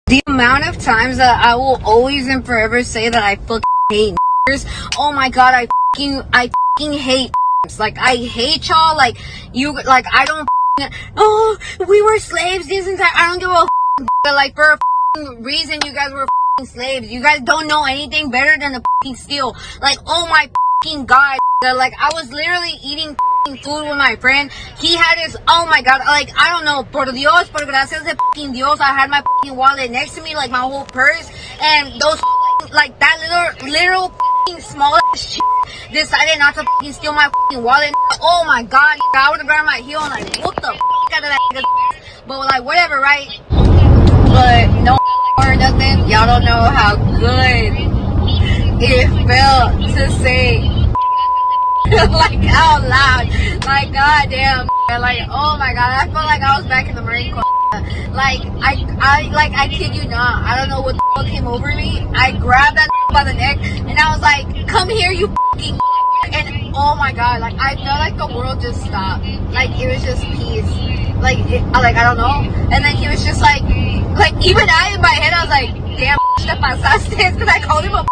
The amount of times that I will always and forever say that I fucking hate niggers. Oh my god, I fucking hate niggers. Like, I hate y'all. Like, you, like, I don't oh, we were slaves this and that. I don't give a but like, for a reason you guys were slaves. You guys don't know anything better than to steal. Like, oh my god. Like, I was literally eating food with my friend. He had his, oh my god, like, I don't know, por Dios, por gracias de Dios, I had my wallet next to me, like my whole purse, and those like that little small shit decided not to steal my wallet. Oh my god, I would have grabbed my heel and like, what the out of that. But like, whatever, right? But no or nothing. Y'all don't know how good it felt to say like out loud, like goddamn, like oh my god, I felt like I was back in the Marine Corps. Like I kid you not, I don't know what the fuck came over me. I grabbed that by the neck and I was like, come here, you fucking. And oh my god, like I felt like the world just stopped. Like it was just peace. Like I don't know. And then he was just like even I in my head I was like, damn, te pasaste, because I called him a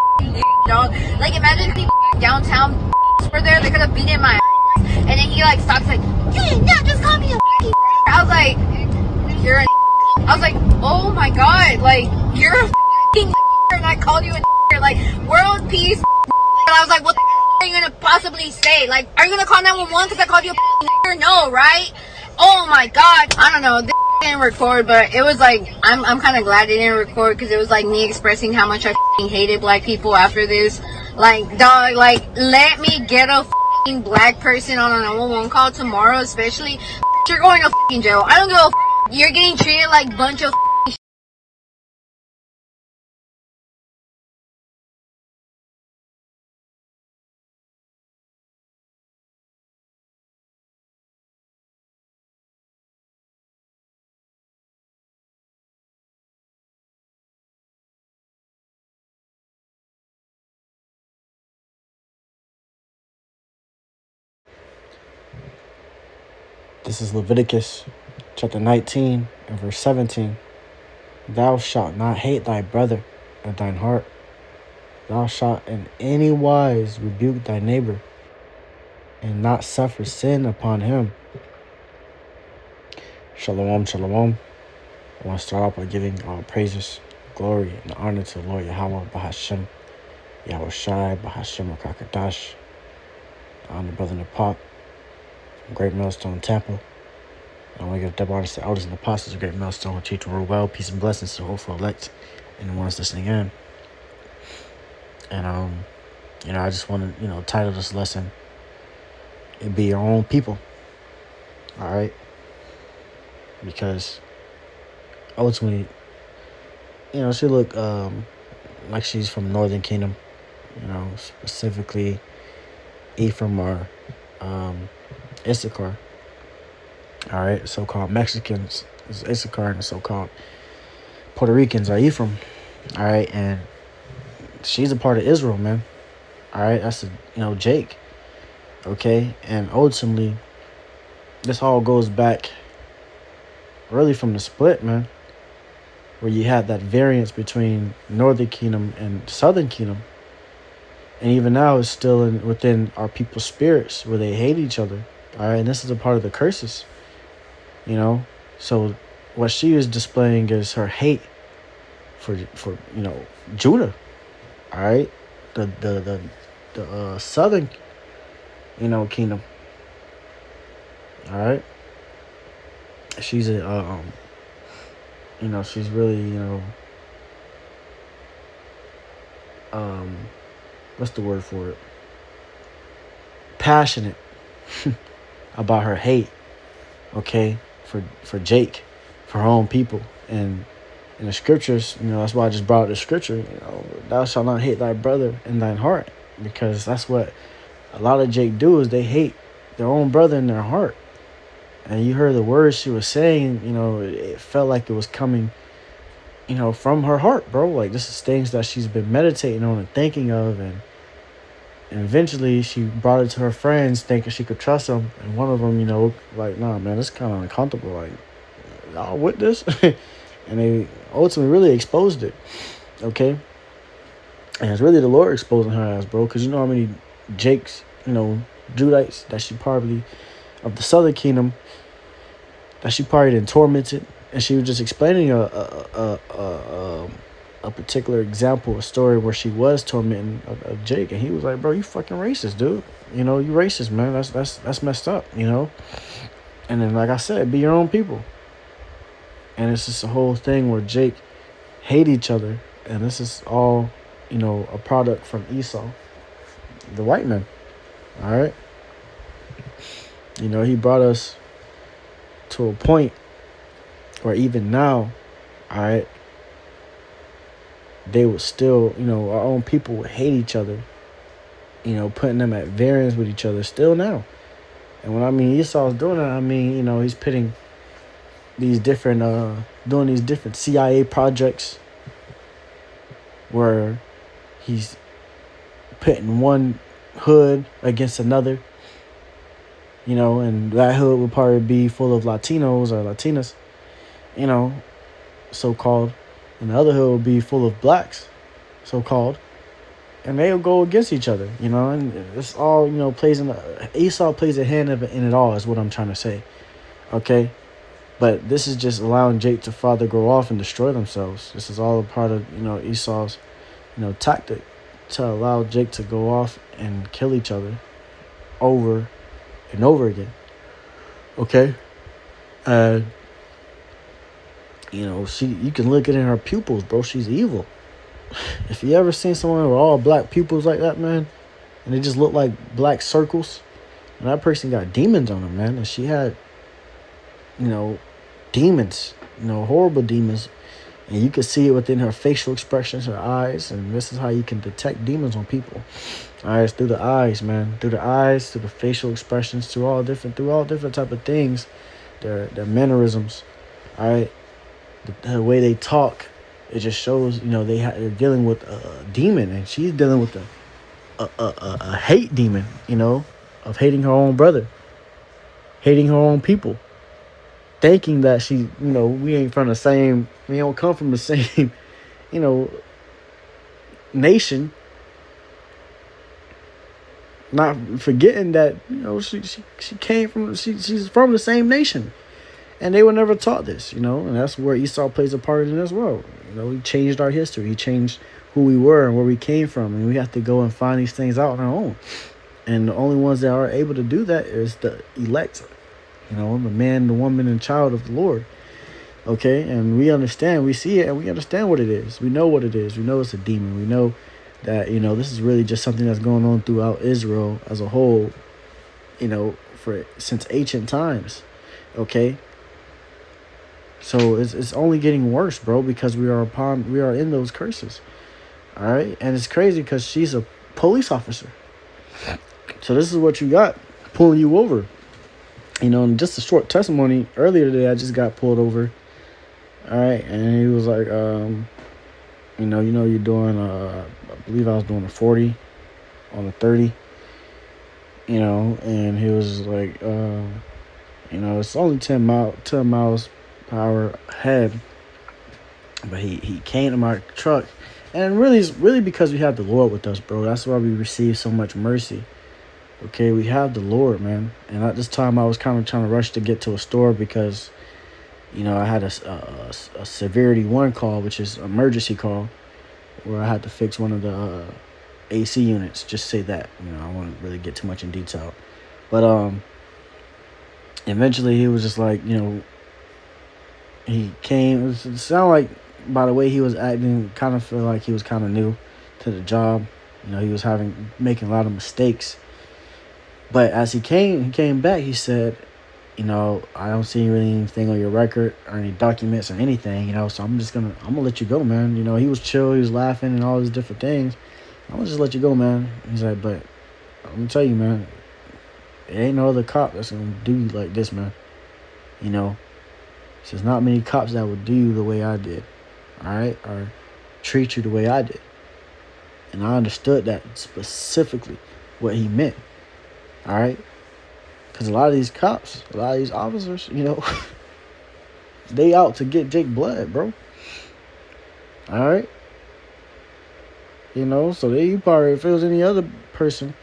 dog. Like imagine if the downtown were there, they could have beaten my ass. And then he like stops like, you did not just call me a I was like, you're a I was like, oh my god, like you're a and I called you a like world peace. And I was like, what the are you gonna possibly say? Like, are you gonna call 911 because I called you a no, right? Oh my god, I don't know. This didn't record, but it was like I'm kind of glad it didn't record because it was like me expressing how much I hated black people after this. Like, dog, like let me get a black person on a 911 call tomorrow, especially you're going to jail. I don't give a you're getting treated like a bunch of This is Leviticus chapter 19 and verse 17. Thou shalt not hate thy brother in thine heart. Thou shalt in any wise rebuke thy neighbor, and not suffer sin upon him. Shalom, shalom. I want to start off by giving all praises, glory, and honor to the Lord Yahweh Bahashem, Yahweh Shai, Bahashem Rakakadash, the honored brother in the pot, from Great Millstone Temple. I want to give double honor to the elders and apostles of Great Millstone, who teach the word well, peace and blessings to the hopeful elect and the ones listening in. And I just want to, title this lesson, "It Be Your Own People." All right, because ultimately, she look like she's from Northern Kingdom, specifically Ephraim or Issachar. All right, so-called Mexicans is Issachar, and the so-called Puerto Ricans are Ephraim. All right, and she's a part of Israel, man. All right, that's Jake. Okay, and ultimately, this all goes back really from the split, man, where you had that variance between Northern Kingdom and Southern Kingdom, and even now it's still within our people's spirits where they hate each other. All right, and this is a part of the curses. So what she is displaying is her hate for Judah. All right, the Southern kingdom. All right, she's a she's really what's the word for it? Passionate about her hate. Okay, for Jake, for her own people. And in the scriptures, that's why I just brought up the scripture, thou shalt not hate thy brother in thine heart, because that's what a lot of Jake do, is they hate their own brother in their heart. And you heard the words she was saying, it felt like it was coming, from her heart, bro. Like, this is things that she's been meditating on and thinking of, and eventually she brought it to her friends thinking she could trust them. And one of them, like, nah, man, it's kind of uncomfortable. Like, y'all with this? And they ultimately really exposed it. Okay? And it's really the Lord exposing her ass, bro. Because you know how many Jakes, Judites that she probably, of the southern kingdom, that she probably done tormented. And she was just explaining a particular example, a story where she was tormenting of Jake. And he was like, bro, you fucking racist, dude. You racist, man. That's messed up, And then, like I said, be your own people. And it's just a whole thing where Jake hate each other. And this is all, a product from Esau, the white man. All right. He brought us to a point where even now, all right, they would still, our own people would hate each other, putting them at variance with each other still now. And when I mean Esau's doing that, I mean, he's pitting these different, doing these different CIA projects where he's pitting one hood against another, and that hood would probably be full of Latinos or Latinas, so-called, and the other hood would be full of blacks, so-called, and they'll go against each other, and it's all, Esau plays a hand in it all, is what I'm trying to say, okay? But this is just allowing Jake to father grow off and destroy themselves. This is all a part of, Esau's, tactic to allow Jake to go off and kill each other over and over again. Okay? And, you can look at it in her pupils, bro. She's evil. If you ever seen someone with all black pupils like that, man, and they just look like black circles, and that person got demons on them, man, and she had, demons, horrible demons, and you could see it within her facial expressions, her eyes, and this is how you can detect demons on people. All right, it's through the eyes, man, through the eyes, through the facial expressions, through all different type of things, their mannerisms, all right, the way they talk. It just shows, they're dealing with a demon, and she's dealing with a hate demon, of hating her own brother, hating her own people, thinking that she, we ain't from the same, we don't come from the same, nation. Not forgetting that, she came from, she's from the same nation. And they were never taught this, and that's where Esau plays a part in as well. He changed our history. He changed who we were and where we came from. And we have to go and find these things out on our own. And the only ones that are able to do that is the elect, the man, the woman, and child of the Lord. Okay? And we understand. We see it and we understand what it is. We know what it is. We know it's a demon. We know that, this is really just something that's going on throughout Israel as a whole, since ancient times. Okay? So it's only getting worse, bro, because we are in those curses. All right? And it's crazy because she's a police officer. So this is what you got pulling you over. And just a short testimony. Earlier today, I just got pulled over. All right? And he was like, you're doing, I believe I was doing a 40 on a 30. And he was like, it's only 10 miles per hour ahead. But he came to my truck. And really because we have the Lord with us, bro. That's why we receive so much mercy. Okay, we have the Lord, man. And at this time, I was kind of trying to rush to get to a store because, I had a severity 1 call, which is an emergency call, where I had to fix one of the AC units. Just say that. I won't really get too much in detail. But eventually he was just like, he came. It sounded like, by the way he was acting, kind of feel like he was kind of new to the job. He was making a lot of mistakes. But as he came back, he said, I don't see really anything on your record or any documents or anything, so I'm gonna let you go, man. He was chill, he was laughing and all these different things. I'm gonna just let you go, man. He's like, but I'm gonna tell you, man, there ain't no other cop that's gonna do you like this, man. There's not many cops that would do you the way I did, all right, or treat you the way I did. And I understood that specifically what he meant, all right? Because a lot of these cops, a lot of these officers, They out to get Jake blood, bro. All right. You know, so there you probably, if it was any other person,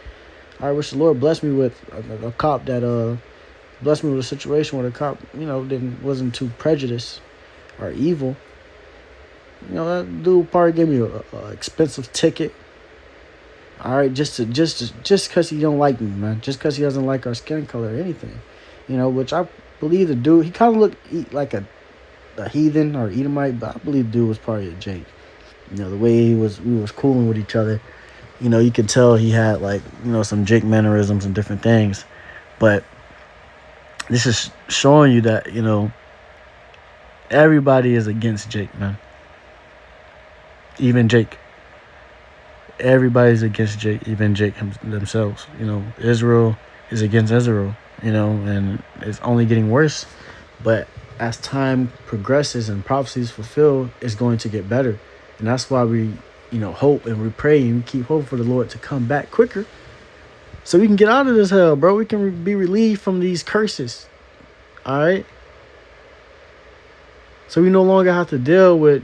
I wish the Lord blessed me with a cop that blessed me with a situation where the cop, you know, wasn't too prejudiced or evil. You know, that dude probably gave me a expensive ticket. All right, just because he don't like me, man. Just because he doesn't like our skin color or anything. You know, which I believe the dude, he kind of looked like a heathen or Edomite, but I believe the dude was probably a Jake. You know, the way we was cooling with each other. You know, you could tell he had, like, you know, some Jake mannerisms and different things. But this is showing you that, you know, everybody is against Jake, man. Even Jake. Everybody's against Jake, even Jake themselves. You know, Israel is against Israel, you know, and it's only getting worse. But as time progresses and prophecies fulfill, it's going to get better. And that's why we, you know, hope and we pray and we keep hoping for the Lord to come back quicker so we can get out of this hell, bro. We can be relieved from these curses. All right. So we no longer have to deal with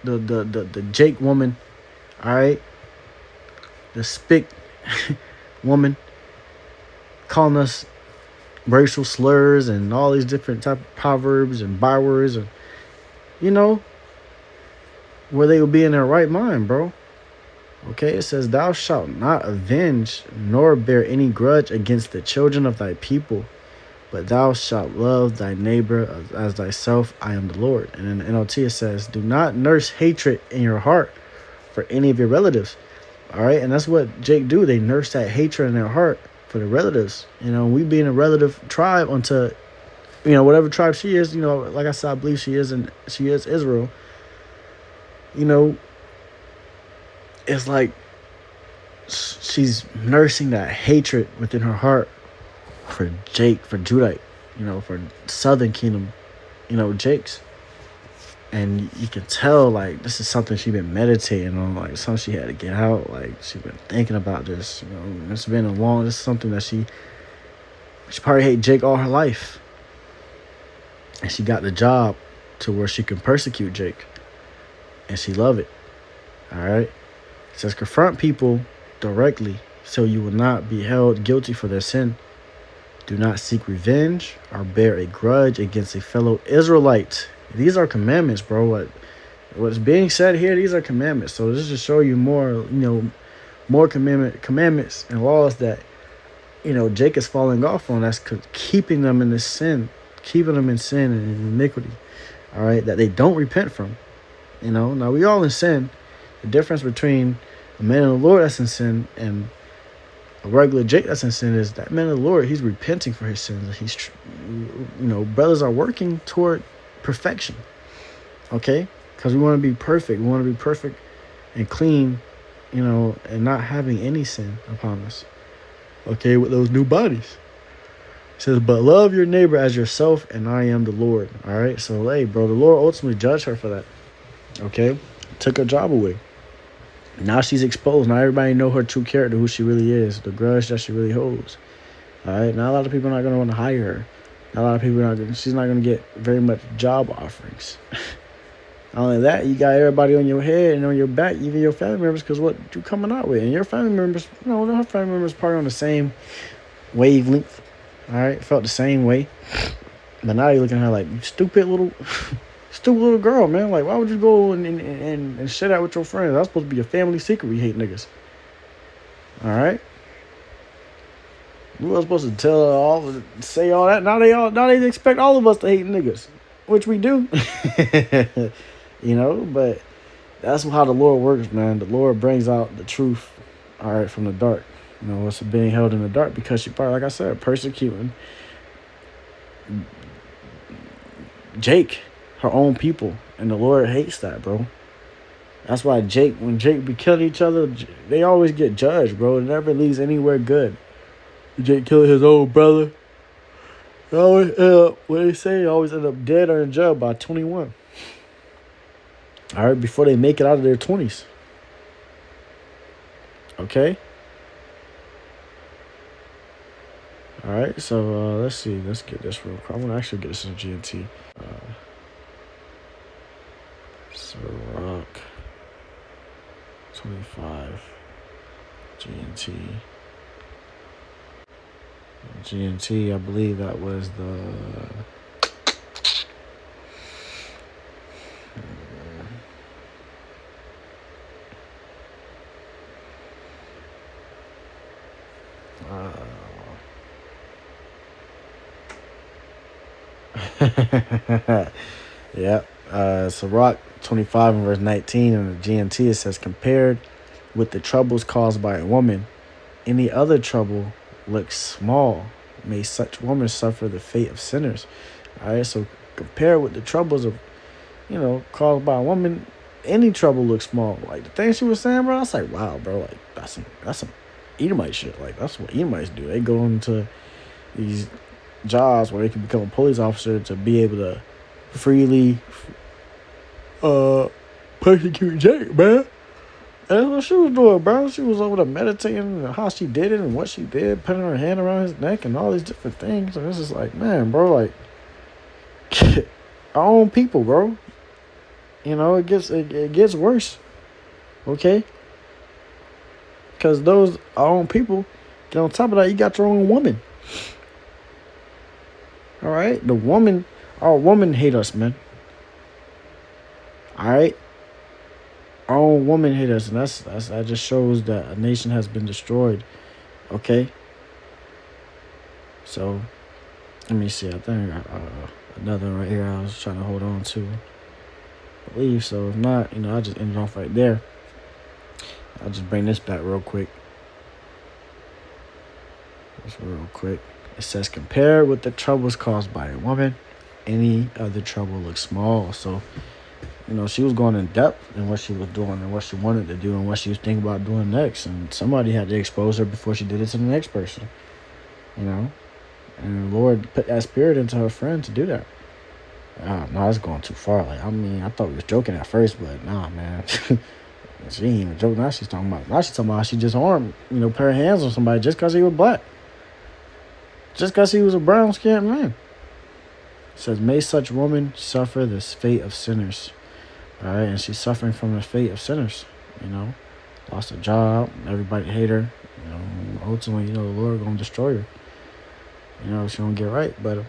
the Jake woman. All right. The spick woman calling us racial slurs and all these different type of proverbs and bywords, and, you know, where they will be in their right mind, bro. Okay, it says, thou shalt not avenge nor bear any grudge against the children of thy people, but thou shalt love thy neighbor as thyself. I am the Lord. And in the NLT it says, do not nurse hatred in your heart for any of your relatives. All right, and that's what Jake do. They nurse that hatred in their heart for the relatives. You know, we being a relative tribe unto, you know, whatever tribe she is. You know, like I said, I believe she is Israel. You know, it's like she's nursing that hatred within her heart for Jake, for Judite, you know, for Southern Kingdom, you know, Jake's. And you can tell, like, this is something she's been meditating on, like, something she had to get out. Like, she's been thinking about this, you know. It's been this is something that she probably hate Jake all her life. And she got the job to where she can persecute Jake. And she love it. All right? It says, confront people directly so you will not be held guilty for their sin. Do not seek revenge or bear a grudge against a fellow Israelite. These are commandments, bro. What's being said here, these are commandments. So this just show you more, you know, more commandments and laws that, you know, Jake is falling off on. That's keeping them in this sin, keeping them in sin and in iniquity. All right, that they don't repent from. You know, now we all in sin. The difference between a man of the Lord that's in sin and a regular Jake that's in sin is that man of the Lord, he's repenting for his sins. He's, you know, brothers are working toward perfection. Okay, because we want to be perfect. We want to be perfect and clean, you know, and not having any sin upon us. Okay, with those new bodies. It says, but love your neighbor as yourself, and I am the Lord. All right, so hey, bro, the Lord ultimately judged her for that. Okay, took her job away. Now she's exposed. Now everybody know her true character, who she really is, the grudge that she really holds. All right, now a lot of people are not going to want to hire her. A lot of people she's not going to get very much job offerings. Not only that, you got everybody on your head and on your back, even your family members, because what you coming out with. And your family members, you know, her family members probably on the same wavelength. All right, felt the same way. But now you're looking at her like, you stupid little girl, man. Like, why would you go and share that with your friends? That's supposed to be a family secret. We hate niggas. All right. We were supposed to say all that. Now they expect all of us to hate niggas, which we do. You know, but that's how the Lord works, man. The Lord brings out the truth, all right, from the dark. You know, what's being held in the dark, because she probably, like I said, persecuting Jake, her own people, and the Lord hates that, bro. That's why when Jake be killing each other, they always get judged, bro. It never leads anywhere good. Jake killing his old brother. Always, what they say, always end up dead or in jail by 21. All right, before they make it out of their 20s. Okay. All right, so let's see. Let's get this real quick. I want to actually get this in GNT. 25. GNT. GNT, I believe that was the... Yep. Sirach 25 and verse 19 in the GNT, it says, compared with the troubles caused by a woman, any other trouble looks small. May such woman suffer the fate of sinners. All right, so compared with the troubles of, caused by a woman, any trouble looks small. Like the thing she was saying, bro, I was like, wow, bro, like that's some Edomite shit. Like that's what Edomites do. They go into these jobs where they can become a police officer to be able to freely persecute Jake, man. That's what she was doing, bro. She was over there meditating on how she did it and what she did, putting her hand around his neck and all these different things. And it's just like, man, bro, like our own people, bro. It gets worse. Okay? Because those our own people, and on top of that, you got your own woman. All right? Our woman hate us, man. All right? Our own woman hate us, and that just shows that a nation has been destroyed. Okay? So, let me see. I think I got another one right here I was trying to hold on to. I believe so. If not, I'll just end it off right there. I'll just bring this back real quick. Just real quick. It says, compared with the troubles caused by a woman, any other trouble looks small. So, she was going in depth in what she was doing and what she wanted to do and what she was thinking about doing next. And somebody had to expose her before she did it to the next person. And the Lord put that spirit into her friend to do that. No, it's going too far. Like, I thought we was joking at first, but nah, man. She ain't even joking. Now she's talking about how she just harmed, put her hands on somebody just because he was black. Just because he was a brown-skinned man. It says, may such woman suffer the fate of sinners. All right, and she's suffering from the fate of sinners. Lost a job. Everybody hate her. Ultimately, the Lord going to destroy her. She don't get right, but,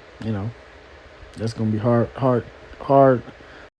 that's going to be hard